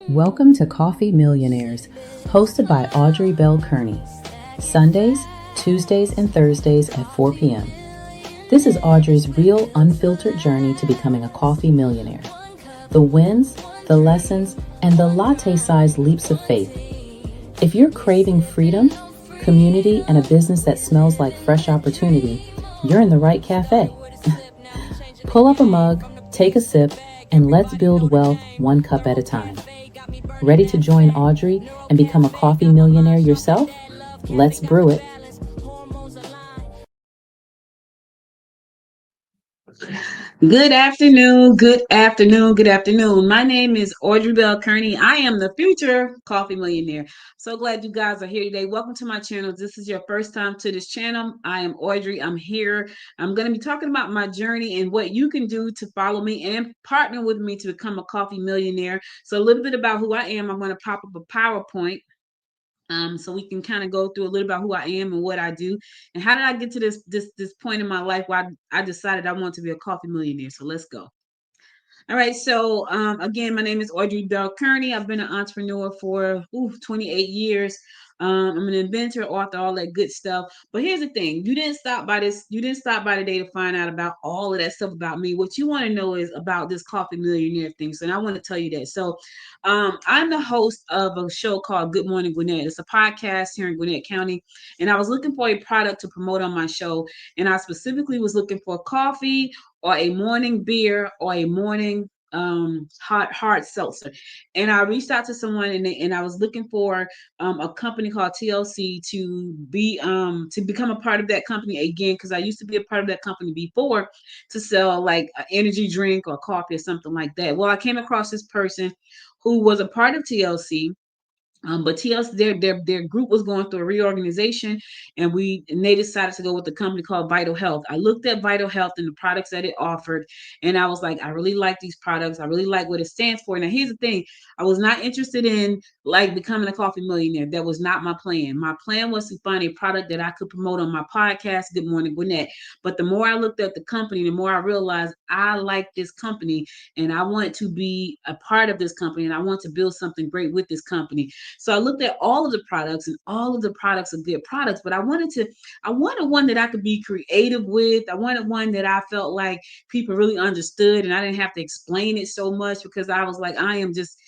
Welcome to Coffee Millionaires, hosted by Audrey Bell Kearney. Sundays, Tuesdays, and Thursdays at 4 p.m. This is Audrey's real, unfiltered journey to becoming a coffee millionaire. The wins, the lessons, and the latte-sized leaps of faith. If you're craving freedom, community, and a business that smells like fresh opportunity, you're in the right cafe. Pull up a mug, take a sip, and let's build wealth one cup at a time. Ready to join Audrey and become a coffee millionaire yourself? Let's brew it. Good afternoon, good afternoon, good afternoon. My name is Audrey Bell Kearney. I am the future coffee millionaire. So glad you guys are here today. Welcome to my channel. If this is your first time to this channel, I am Audrey. I'm here. I'm going to be talking about my journey and what you can do to follow me and partner with me to become a coffee millionaire. So a little bit about who I am. I'm going to pop up a PowerPoint. So we can kind of go through a little about who I am and what I do, and how did I get to this point in my life where I decided I want to be a coffee millionaire. So let's go. All right. So again, my name is Audrey Bell Kearney. I've been an entrepreneur for 28 years. I'm an inventor, author, all that good stuff. But here's the thing: you didn't stop by this. You didn't stop by today to find out about all of that stuff about me. What you want to know is about this coffee millionaire thing. So, and I want to tell you that. So, I'm the host of a show called Good Morning Gwinnett. It's a podcast here in Gwinnett County, and I was looking for a product to promote on my show, and I specifically was looking for coffee or a morning beer or a morning hot hard seltzer. And I reached out to someone, and I was looking for a company called TLC to become a part of that company again, because I used to be a part of that company before, to sell like an energy drink or coffee or something like that. Well, I came across this person who was a part of TLC, but TLC, their group was going through a reorganization, and they decided to go with a company called Vital Health. I looked at Vital Health and the products that it offered, and I was like, I really like these products. I really like what it stands for. Now, here's the thing: I was not interested in like becoming a coffee millionaire. That was not my plan. My plan was to find a product that I could promote on my podcast, Good Morning Gwinnett. But the more I looked at the company, the more I realized I like this company, and I want to be a part of this company, and I want to build something great with this company. So I looked at all of the products, and all of the products are good products, but I wanted one that I could be creative with. I wanted one that I felt like people really understood, and I didn't have to explain it so much, because I was like, I'm just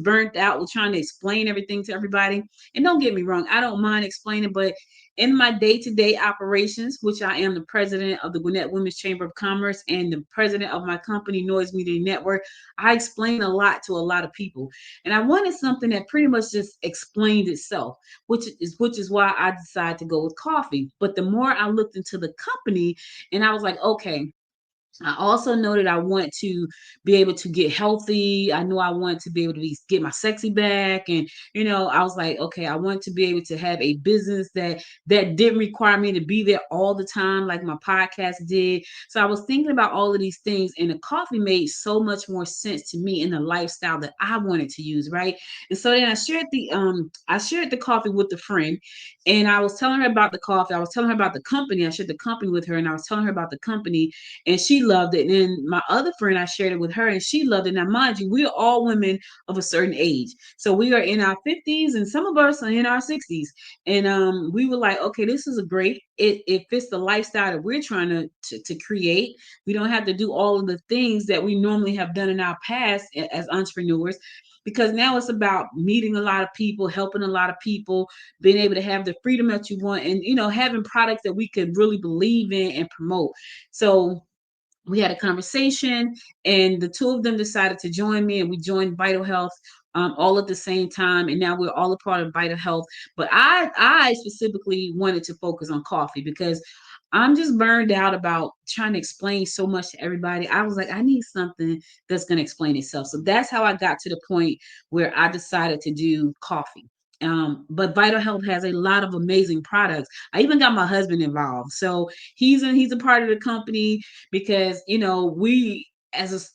burnt out with trying to explain everything to everybody. And don't get me wrong, I don't mind explaining, but in my day-to-day operations, which I am the president of the Gwinnett Women's Chamber of Commerce and the president of my company, Noise Media Network, I explain a lot to a lot of people. And I wanted something that pretty much just explained itself, which is why I decided to go with coffee. But the more I looked into the company, and I was like, okay, I also know that I want to be able to get healthy. I know I want to be able to get my sexy back. And, I was like, okay, I want to be able to have a business that didn't require me to be there all the time, like my podcast did. So I was thinking about all of these things, and the coffee made so much more sense to me in the lifestyle that I wanted to use, right? And so then I shared the coffee with a friend, and I was telling her about the coffee. I was telling her about the company. I shared the company with her, and I was telling her about the company, and she loved it. And then my other friend, I shared it with her, and she loved it. Now, mind you, we are all women of a certain age. So we are in our 50s, and some of us are in our 60s. And we were like, okay, this is a great, it fits the lifestyle that we're trying to create. We don't have to do all of the things that we normally have done in our past as entrepreneurs, because now it's about meeting a lot of people, helping a lot of people, being able to have the freedom that you want, and having products that we could really believe in and promote. So we had a conversation, and the two of them decided to join me, and we joined Vital Health all at the same time, and now we're all a part of Vital Health. But I specifically wanted to focus on coffee, because I'm just burned out about trying to explain so much to everybody. I was like, I need something that's going to explain itself. So that's how I got to the point where I decided to do coffee. But Vital Health has a lot of amazing products. I even got my husband involved, so he's a part of the company, because we,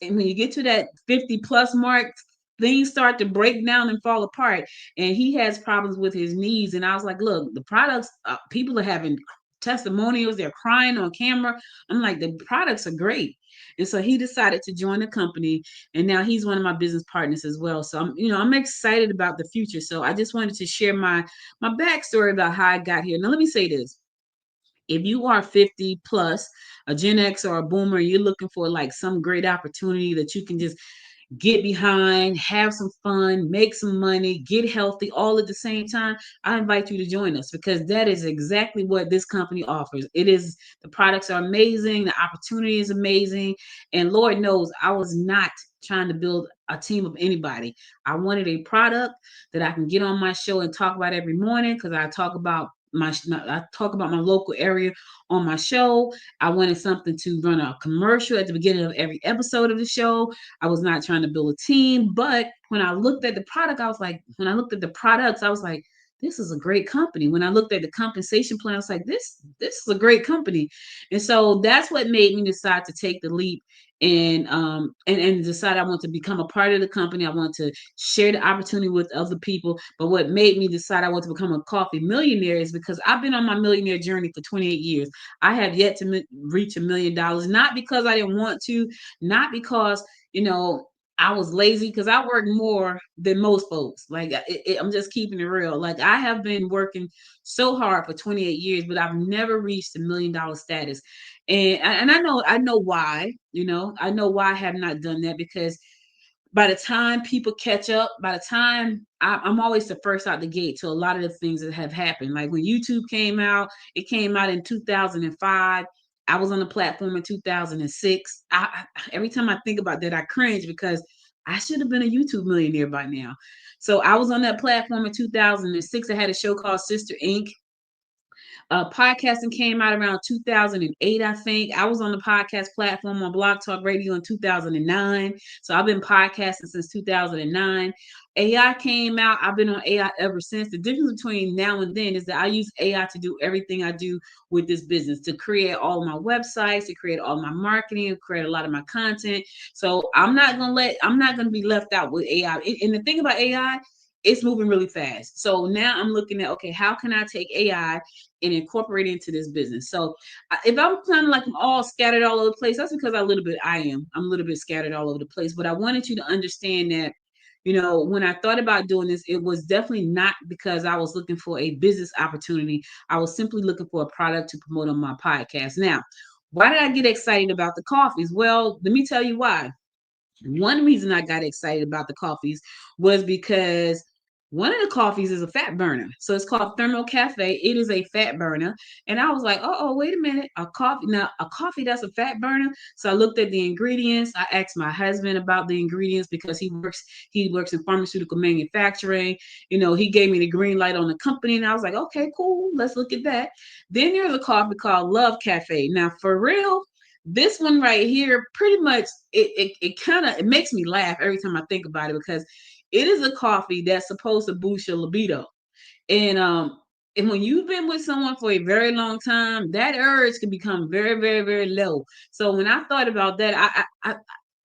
when you get to that 50 plus mark, things start to break down and fall apart, and he has problems with his knees. And I was like, look, the products, people are having testimonials. They're crying on camera. I'm like, the products are great. And so he decided to join the company, and now he's one of my business partners as well. So I'm excited about the future. So I just wanted to share my backstory about how I got here. Now let me say this: if you are 50 plus, a Gen X or a boomer, you're looking for like some great opportunity that you can just get behind, have some fun, make some money, get healthy all at the same time, I invite you to join us, because that is exactly what this company offers. It is, the products are amazing, the opportunity is amazing, and Lord knows I was not trying to build a team of anybody. I wanted a product that I can get on my show and talk about every morning, because I talk about my local area on my show. I wanted something to run a commercial at the beginning of every episode of the show. I was not trying to build a team, but when I looked at the product, I was like, when I looked at the products, I was like, this is a great company. When I looked at the compensation plan, I was like, this is a great company. And so that's what made me decide to take the leap and decide I want to become a part of the company. I want to share the opportunity with other people. But what made me decide I want to become a coffee millionaire is because I've been on my millionaire journey for 28 years. I have yet to reach $1 million, not because I didn't want to, not because, you know, I was lazy, because I work more than most folks. Like I'm just keeping it real. Like I have been working so hard for 28 years, but I've never reached $1 million status. And I know why. I know why I have not done that, because by the time people catch up, by the time I'm always the first out the gate to a lot of the things that have happened. Like when YouTube came out, it came out in 2005. I was on the platform in 2006. Every time I think about that, I cringe, because I should have been a YouTube millionaire by now. So I was on that platform in 2006. I had a show called Sister Inc. Podcasting came out around 2008, I think. I was on the podcast platform on Blog Talk Radio in 2009. So I've been podcasting since 2009. AI came out. I've been on AI ever since. The difference between now and then is that I use AI to do everything I do with this business, to create all of my websites, to create all my marketing, to create a lot of my content. So I'm not gonna be left out with AI. And the thing about AI, it's moving really fast. So now I'm looking at, okay, how can I take AI and incorporate it into this business? So if I'm kind of like I'm all scattered all over the place, that's because I'm a little bit scattered all over the place. But I wanted you to understand that, when I thought about doing this, it was definitely not because I was looking for a business opportunity. I was simply looking for a product to promote on my podcast. Now, why did I get excited about the coffees? Well, let me tell you why. One reason I got excited about the coffees was because one of the coffees is a fat burner. So it's called Thermal Cafe. It is a fat burner. And I was like, oh, wait a minute. A coffee that's a fat burner. So I looked at the ingredients. I asked my husband about the ingredients, because he works in pharmaceutical manufacturing. He gave me the green light on the company. And I was like, okay, cool. Let's look at that. Then there's a coffee called Love Cafe. Now, for real, this one right here, pretty much, it kind of, it makes me laugh every time I think about it, because it is a coffee that's supposed to boost your libido. And when you've been with someone for a very long time, that urge can become very, very, very low. So when I thought about that,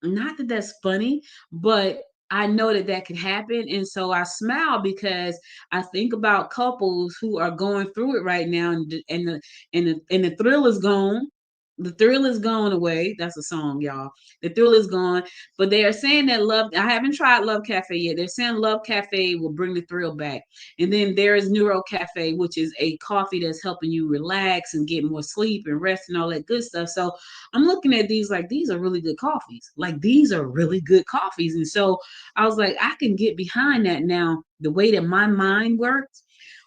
not that that's funny, but I know that that can happen. And so I smile, because I think about couples who are going through it right now, and the thrill is gone. The thrill is gone away. That's a song, y'all. The thrill is gone. But they are saying that I haven't tried Love Cafe yet. They're saying Love Cafe will bring the thrill back. And then there is Neuro Cafe, which is a coffee that's helping you relax and get more sleep and rest and all that good stuff. So I'm looking at these like, these are really good coffees. Like, these are really good coffees. And so I was like, I can get behind that now. The way that my mind works,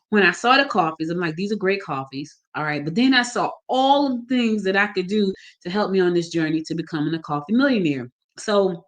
when I saw the coffees, I'm like, these are great coffees. All right. But then I saw all of the things that I could do to help me on this journey to becoming a coffee millionaire. So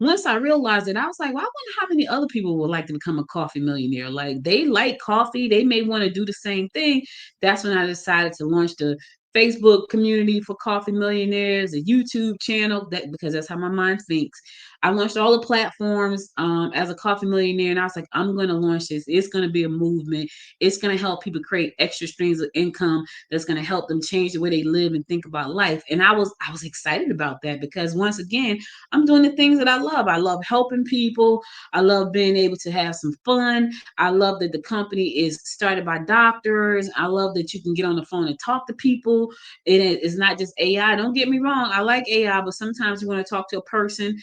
once I realized it, I was like, well, I wonder how many other people would like to become a coffee millionaire. Like, they like coffee, they may want to do the same thing. That's when I decided to launch the Facebook community for coffee millionaires, a YouTube channel, that because that's how my mind thinks. I launched all the platforms as a coffee millionaire, and I was like, I'm going to launch this. It's going to be a movement. It's going to help people create extra streams of income that's going to help them change the way they live and think about life. And I was excited about that because once again, I'm doing the things that I love. I love helping people. I love being able to have some fun. I love that the company is started by doctors. I love that you can get on the phone and talk to people. It's not just AI. Don't get me wrong. I like AI, but sometimes you want to talk to a person.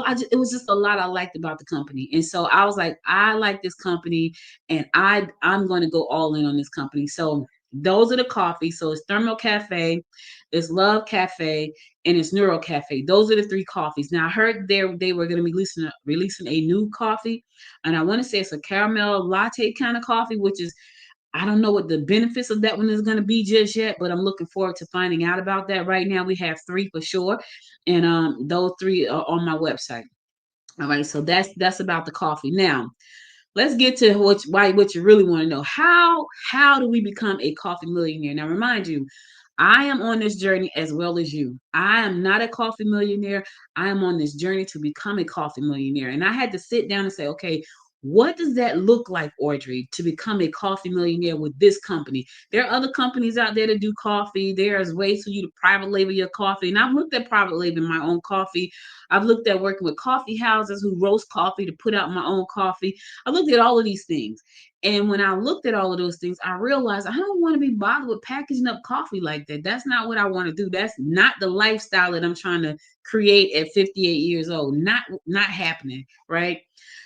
It was just a lot I liked about the company. And so I was like, I like this company and I'm going to go all in on this company. So those are the coffees. So it's Thermal Cafe, it's Love Cafe, and it's Neuro Cafe. Those are the three coffees. Now I heard they were going to be releasing a new coffee, and I want to say it's a caramel latte kind of coffee, which is I don't know what the benefits of that one is going to be just yet, but I'm looking forward to finding out about that. Right now, we have three for sure, and those three are on my website. All right, so that's about the coffee. Now, let's get to what you really want to know. How do we become a coffee millionaire? Now, remind you, I am on this journey as well as you. I am not a coffee millionaire. I am on this journey to become a coffee millionaire. And I had to sit down and say, okay, what does that look like, Audrey, to become a coffee millionaire with this company? There are other companies out there that do coffee. There's ways for you to private label your coffee. And I've looked at private labeling my own coffee. I've looked at working with coffee houses who roast coffee to put out my own coffee. I looked at all of these things. And when I looked at all of those things, I realized I don't want to be bothered with packaging up coffee like that. That's not what I want to do. That's not the lifestyle that I'm trying to create at 58 years old. Not happening, right?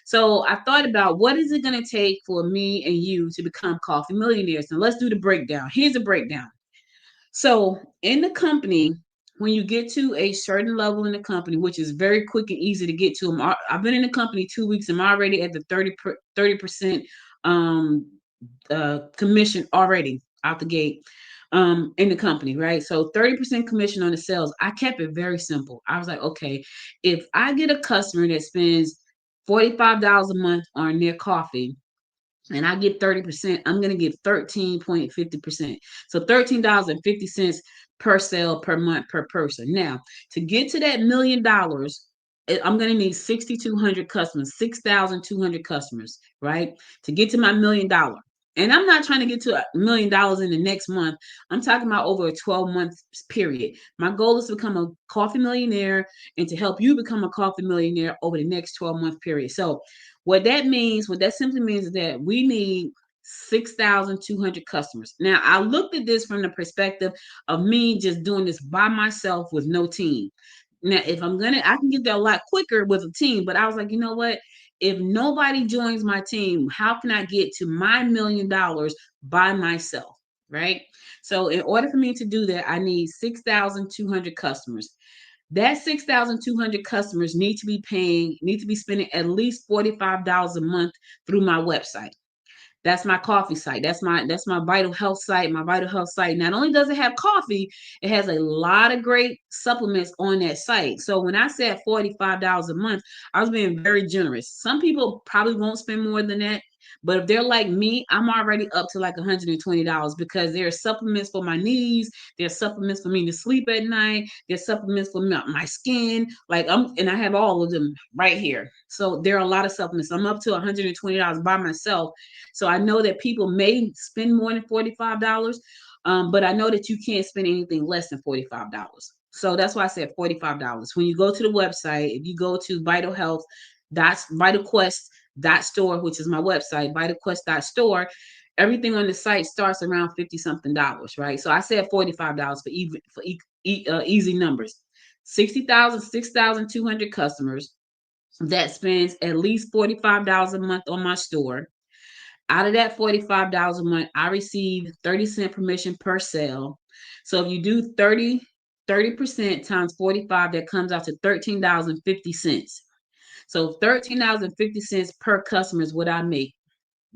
So I thought about what is it going to take for me and you to become coffee millionaires. Now let's do the breakdown. Here's a breakdown. So in the company, when you get to a certain level in the company, which is very quick and easy to get to, I've been in the company 2 weeks. I'm already at the 30% um, commission already out the gate in the company, right? So 30% commission on the sales. I kept it very simple. I was like, okay, if I get a customer that spends $45 a month on their coffee, and I get 30%, I'm going to get 13.50%. So $13.50 per sale per month per person. Now, to get to that $1 million, I'm going to need 6,200 customers, 6,200 customers, right? To get to my $1 million. And I'm not trying to get to $1 million in the next month. I'm talking about over a 12-month period. My goal is to become a coffee millionaire and to help you become a coffee millionaire over the next 12-month period. So what that simply means is that we need 6,200 customers. Now, I looked at this from the perspective of me just doing this by myself with no team. Now, if I can get there a lot quicker with a team, but I was like, you know what? If nobody joins my team, how can I get to my $1 million by myself? Right. So, in order for me to do that, I need 6,200 customers. That 6,200 customers need to be spending at least $45 a month through my website. That's my coffee site. That's my vital health site. My vital health site not only does it have coffee, it has a lot of great supplements on that site. So when I said $45 a month, I was being very generous. Some people probably won't spend more than that. But if they're like me, I'm already up to like $120 because there's supplements for my knees, there's supplements for me to sleep at night, there's supplements for my skin. And I have all of them right here. So there are a lot of supplements. I'm up to $120 by myself, so I know that people may spend more than $45, but I know that you can't spend anything less than $45. So that's why I said $45. When you go to the website, if you go to VitalQuest.store, which is my website, VitalQuest.store, everything on the site starts around 50 something dollars, right? So I said $45 for easy numbers. 6,200 customers that spends at least $45 a month on my store. Out of that $45 a month, I receive 30-cent permission per sale. So if you do 30% times 45, that comes out to $13.50. So $13.50 per customer is what I make,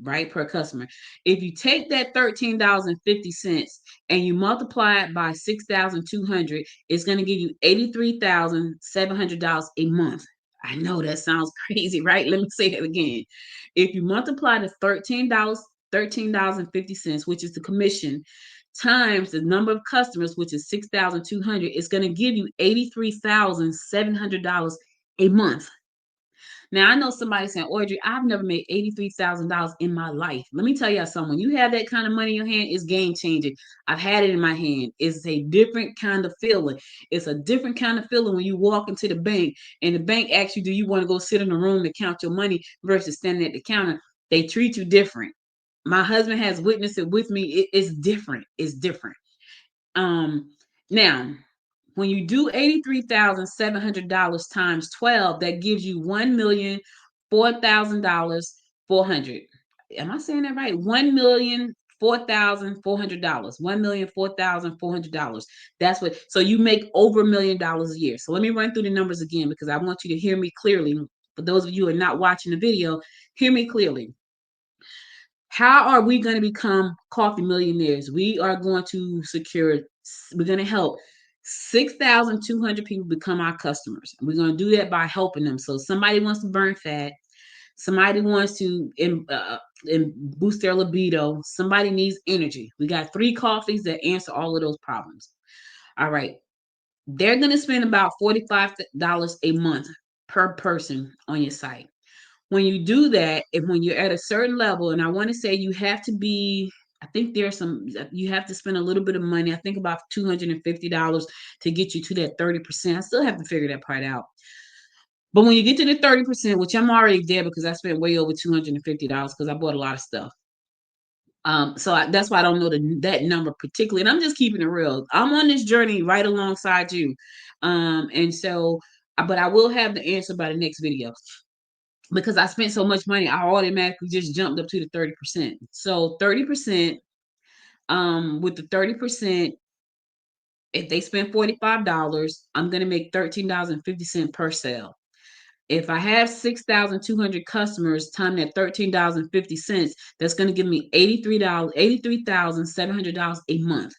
right? Per customer. If you take that $13.50 and you multiply it by 6,200, it's going to give you $83,700 a month. I know that sounds crazy, right? Let me say it again. If you multiply the $13.50, which is the commission, times the number of customers, which is 6,200, it's going to give you $83,700 a month. Now I know somebody saying, Audrey, I've never made $83,000 in my life. Let me tell you something. When you have that kind of money in your hand, it's game changing. I've had it in my hand. It's a different kind of feeling. It's a different kind of feeling when you walk into the bank and the bank asks you, do you want to go sit in a room to count your money versus standing at the counter? They treat you different. My husband has witnessed it with me. It's different. It's different. Um, Now, when you do $83,700 times 12, that gives you $1,004,400. 400. Am I saying that right? $1,004,400. $1,004,400. That's what. So you make over $1,000,000 a year. So let me run through the numbers again because I want you to hear me clearly. For those of you who are not watching the video, hear me clearly. How are we going to become coffee millionaires? We are going to secure, we're going to help 6,200 people become our customers. We're going to do that by helping them. So somebody wants to burn fat, somebody wants to boost their libido, somebody needs energy. We got 3 coffees that answer all of those problems. All right. They're going to spend about $45 a month per person on your site. When you do that, and when you're at a certain level, and I want to say you have to be, I think there's some, you have to spend a little bit of money. I think about $250 to get you to that 30%. I still have to figure that part out. But when you get to the 30%, which I'm already there because I spent way over $250 because I bought a lot of stuff. That's why I don't know that number particularly. And I'm just keeping it real. I'm on this journey right alongside you. But I will have the answer by the next video because I spent so much money, I automatically just jumped up to the 30%. So 30%, with the 30%, if they spend $45, I'm gonna make $13.50 per sale. If I have 6,200 customers, time that $13.50, that's gonna give me $83,700 a month.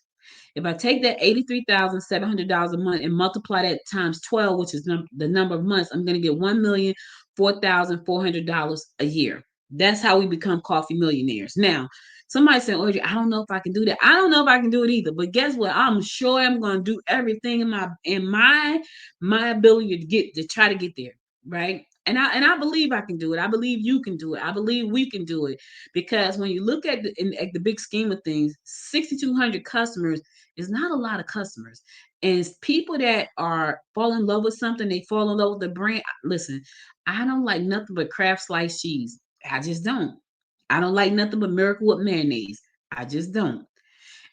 If I take that $83,700 a month and multiply that times 12, which is the number of months, I'm going to get $1,004,400 a year. That's how we become coffee millionaires. Now, somebody said, Audrey, I don't know if I can do that. I don't know if I can do it either. But guess what? I'm sure I'm going to do everything in my ability to try to get there. Right. And I believe I can do it. I believe you can do it. I believe we can do it. Because when you look at the big scheme of things, 6,200 customers is not a lot of customers. And people that are fall in love with something, they fall in love with the brand. Listen, I don't like nothing but Kraft sliced cheese. I just don't. I don't like nothing but Miracle with mayonnaise. I just don't.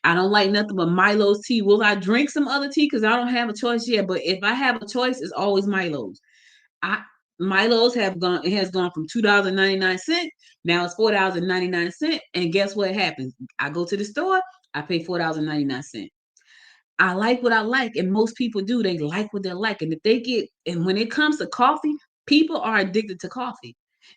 I don't like nothing but Milo's tea. Will I drink some other tea? Because I don't have a choice yet. But if I have a choice, it's always Milo's. I Milo's has gone from $2.99. Now it's $4.99. And guess what happens? I go to the store, I pay $4.99. I like what I like, and most people do. They like what they like, and and when it comes to coffee, people are addicted to coffee.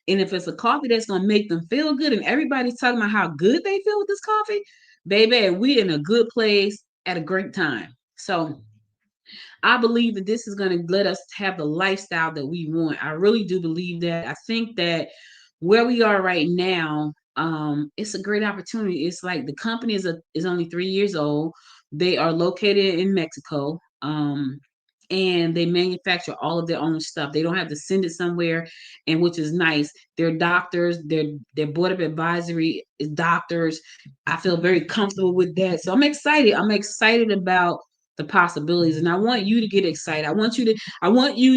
And if it's a coffee that's gonna make them feel good, and everybody's talking about how good they feel with this coffee, baby, we in a good place at a great time. So I believe that this is going to let us have the lifestyle that we want. I really do believe that. I think that where we are right now, it's a great opportunity. It's like the company is only 3 years old. They are located in Mexico. And they manufacture all of their own stuff. They don't have to send it somewhere, and which is nice. They're doctors. Their board of advisory is doctors. I feel very comfortable with that. So I'm excited. I'm excited about the possibilities, and I want you to get excited. I want you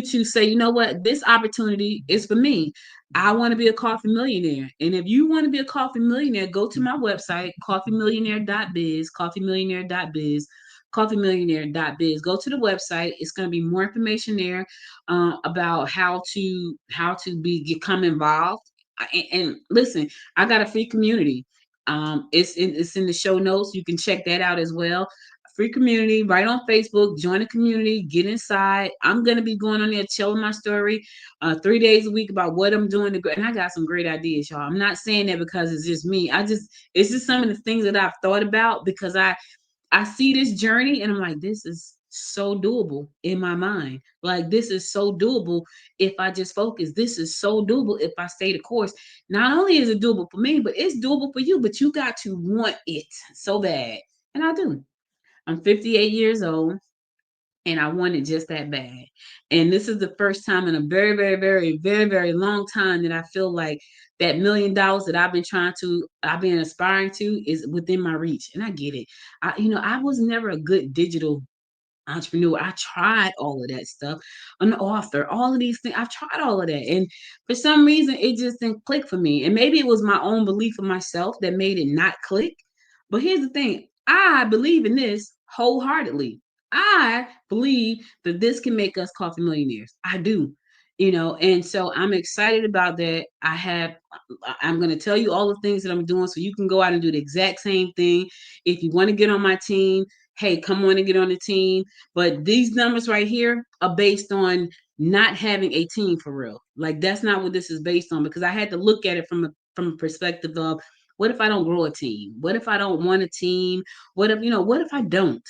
to say, you know what, this opportunity is for me. I want to be a coffee millionaire. And if you want to be a coffee millionaire, go to my website, coffeemillionaire.biz, coffeemillionaire.biz, coffeemillionaire.biz. Go to the website. It's going to be more information there about how to become involved. And listen, I got a free community. It's in the show notes. You can check that out as well. Free community right on Facebook. Join the community. Get inside. I'm gonna be going on there telling my story 3 days a week about what I'm doing and I got some great ideas, y'all. I'm not saying that because it's just me. It's just some of the things that I've thought about because I see this journey and I'm like, this is so doable in my mind. Like, this is so doable if I just focus. This is so doable if I stay the course. Not only is it doable for me, but it's doable for you. But you got to want it so bad. And I do. I'm 58 years old. and I want it just that bad. And this is the first time in a very, very, very, very, very long time that I feel like that $1 million that I've been aspiring to is within my reach. And I get it. I was never a good digital entrepreneur. I tried all of that stuff, an author, all of these things. I've tried all of that. And for some reason, it just didn't click for me. And maybe it was my own belief in myself that made it not click. But here's the thing, I believe in this wholeheartedly. I believe that this can make us coffee millionaires. I do. And so I'm excited about that. I'm going to tell you all the things that I'm doing so you can go out and do the exact same thing. If you want to get on my team, hey, come on and get on the team. But these numbers right here are based on not having a team for real. Like that's not what this is based on, because I had to look at it from a perspective of, what if I don't grow a team? What if I don't want a team? What if I don't?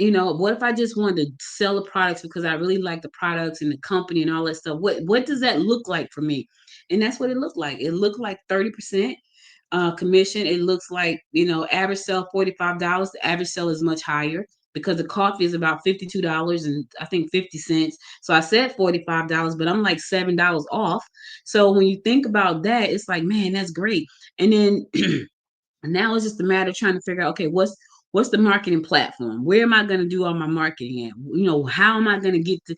What if I just wanted to sell the products because I really like the products and the company and all that stuff? What does that look like for me? And that's what it looked like. It looked like 30% commission. It looks like, average sell $45. The average sell is much higher because the coffee is about $52 and I think 50 cents. So I said $45, but I'm like $7 off. So when you think about that, it's like, man, that's great. And then now it's just a matter of trying to figure out, okay, what's the marketing platform? Where am I going to do all my marketing at? How am I going to get to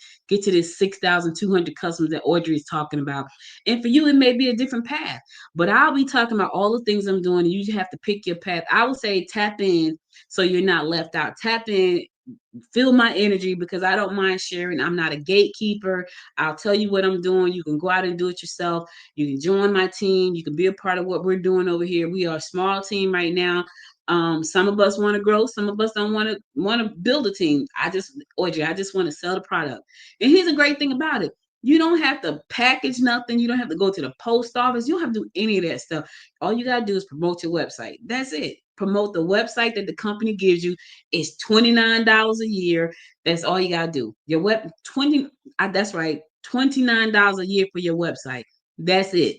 this 6,200 customers that Audrey is talking about? And for you, it may be a different path, but I'll be talking about all the things I'm doing, and you just have to pick your path. I would say tap in so you're not left out. Tap in, feel my energy, because I don't mind sharing. I'm not a gatekeeper. I'll tell you what I'm doing. You can go out and do it yourself. You can join my team. You can be a part of what we're doing over here. We are a small team right now. Some of us want to grow. Some of us don't want to build a team. I just want to sell the product. And here's a great thing about it. You don't have to package nothing. You don't have to go to the post office. You don't have to do any of that stuff. All you got to do is promote your website. That's it. Promote the website that the company gives you. It's $29 a year. That's all you got to do. Your that's right. $29 a year for your website. That's it.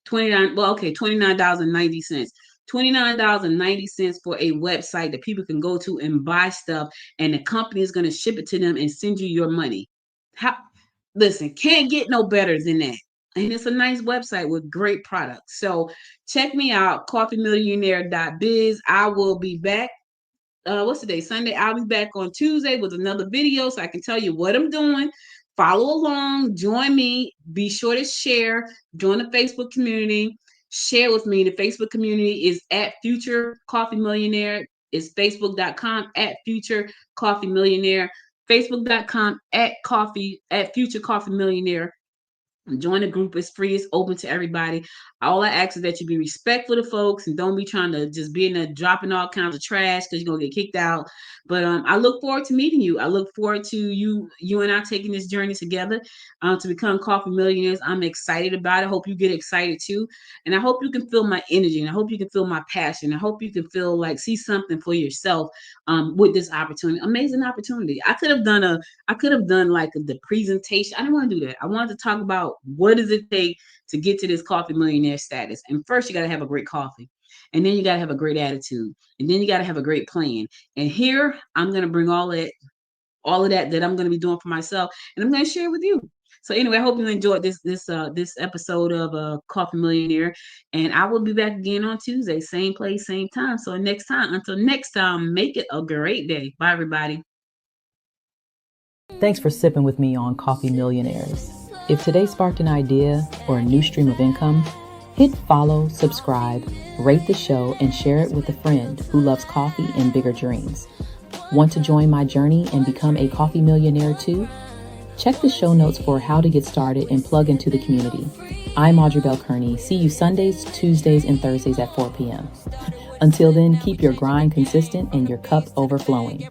$29.90. $29.90 for a website that people can go to and buy stuff, and the company is going to ship it to them and send you your money. Listen, can't get no better than that. And it's a nice website with great products. So check me out, coffeemillionaire.biz. I will be back. What's today? Sunday. I'll be back on Tuesday with another video so I can tell you what I'm doing. Follow along, join me. Be sure to share, join the Facebook community, share with me. The Facebook community is at Future Coffee Millionaire. It's facebook.com at Future Coffee Millionaire, facebook.com at Future Coffee Millionaire. Join the group. It's free. It's open to everybody. All I ask is that you be respectful to folks and don't be trying to just be in there dropping all kinds of trash because you're going to get kicked out. But I look forward to meeting you. I look forward to you and I taking this journey together to become coffee millionaires. I'm excited about it. I hope you get excited too. And I hope you can feel my energy. And I hope you can feel my passion. I hope you can feel like see something for yourself with this opportunity. Amazing opportunity. I could have done like the presentation. I didn't want to do that. I wanted to talk about what does it take to get to this coffee millionaire status. And first, you got to have a great coffee. And then you got to have a great attitude. And then you got to have a great plan. And here, I'm going to bring all of that I'm going to be doing for myself. And I'm going to share with you. So anyway, I hope you enjoyed this episode of Coffee Millionaire. And I will be back again on Tuesday. Same place, same time. So until next time, make it a great day. Bye, everybody. Thanks for sipping with me on Coffee Millionaires. If today sparked an idea or a new stream of income, hit follow, subscribe, rate the show, and share it with a friend who loves coffee and bigger dreams. Want to join my journey and become a coffee millionaire too? Check the show notes for how to get started and plug into the community. I'm Audrey Bell Kearney. See you Sundays, Tuesdays, and Thursdays at 4 p.m. Until then, keep your grind consistent and your cup overflowing.